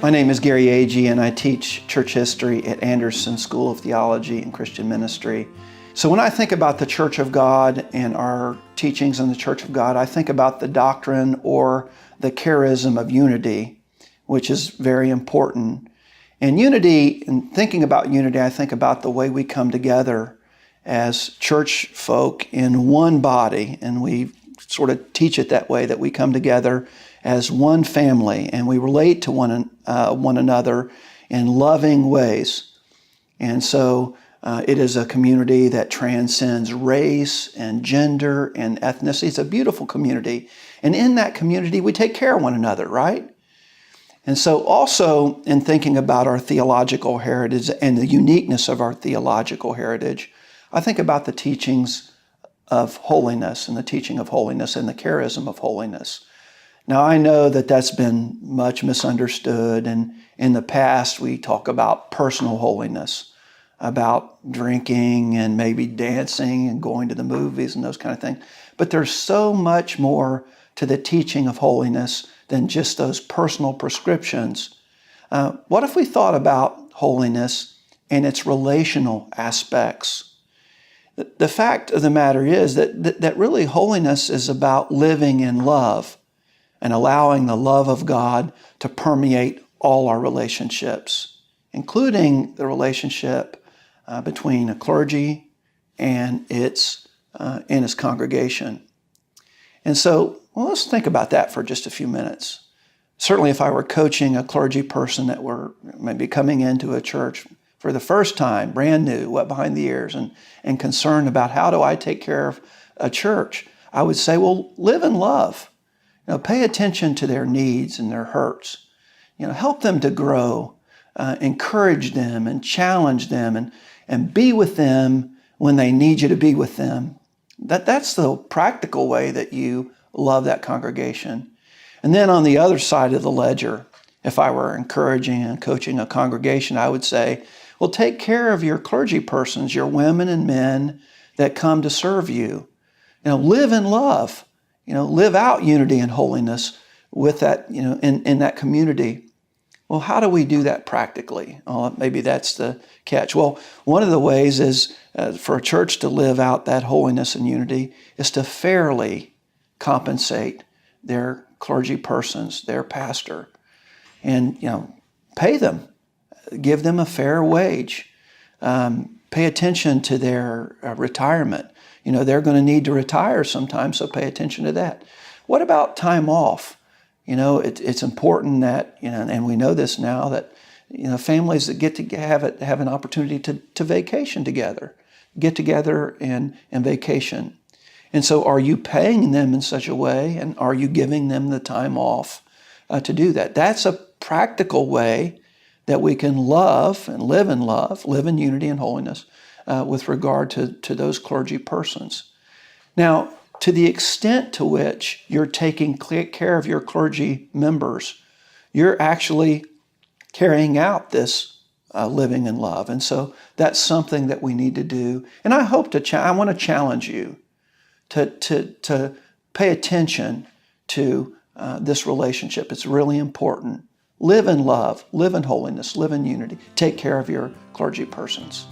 My name is Agee, and I teach church history at Anderson School of Theology and Christian Ministry. So when I think about the Church of God and our teachings in the Church of God, I think about the doctrine or the charism of unity, which is very important. And unity, in thinking about unity, I think about the way we come together as church folk in one body, and we sort of teach it that way, that we come together as one family and we relate to one another in loving ways. And so it is a community that transcends race and gender and ethnicity. It's a beautiful community. And in that community, we take care of one another, right? And so also in thinking about our theological heritage and the uniqueness of our theological heritage, I think about the teachings of holiness and the teaching of holiness and the charism of holiness. Now, I know that that's been much misunderstood, and in the past we talk about personal holiness, about drinking and maybe dancing and going to the movies and those kind of things. But there's so much more to the teaching of holiness than just those personal prescriptions. What if we thought about holiness and its relational aspects? The fact of the matter is that really holiness is about living in love and allowing the love of God to permeate all our relationships, including the relationship between a clergy and its congregation. And so, let's think about that for just a few minutes. Certainly, if I were coaching a clergy person that were maybe coming into a church for the first time, brand new, wet behind the ears, and concerned about how do I take care of a church, I would say, well, live in love. Pay attention to their needs and their hurts. Help them to grow, encourage them and challenge them and be with them when they need you to be with them. That's the practical way that you love that congregation. And then on the other side of the ledger, if I were encouraging and coaching a congregation, I would say, well, take care of your clergy persons, your women and men that come to serve you. Live in love. Live out unity and holiness with that, in that community. Well, how do we do that practically? Oh, maybe that's the catch. Well, one of the ways is for a church to live out that holiness and unity is to fairly compensate their clergy persons, their pastor, and, pay them, give them a fair wage, pay attention to their retirement. They're going to need to retire sometime, so pay attention to that. What about time off? It's important that, and we know this now, that, families that get to have an opportunity to vacation together, get together and vacation. And so are you paying them in such a way, and are you giving them the time off to do that? That's a practical way that we can love and live in love, live in unity and holiness with regard to those clergy persons. Now, to the extent to which you're taking care of your clergy members, you're actually carrying out this living in love. And so that's something that we need to do. And I hope I want to challenge you to pay attention to this relationship. It's really important. Live in love, live in holiness, live in unity. Take care of your clergy persons.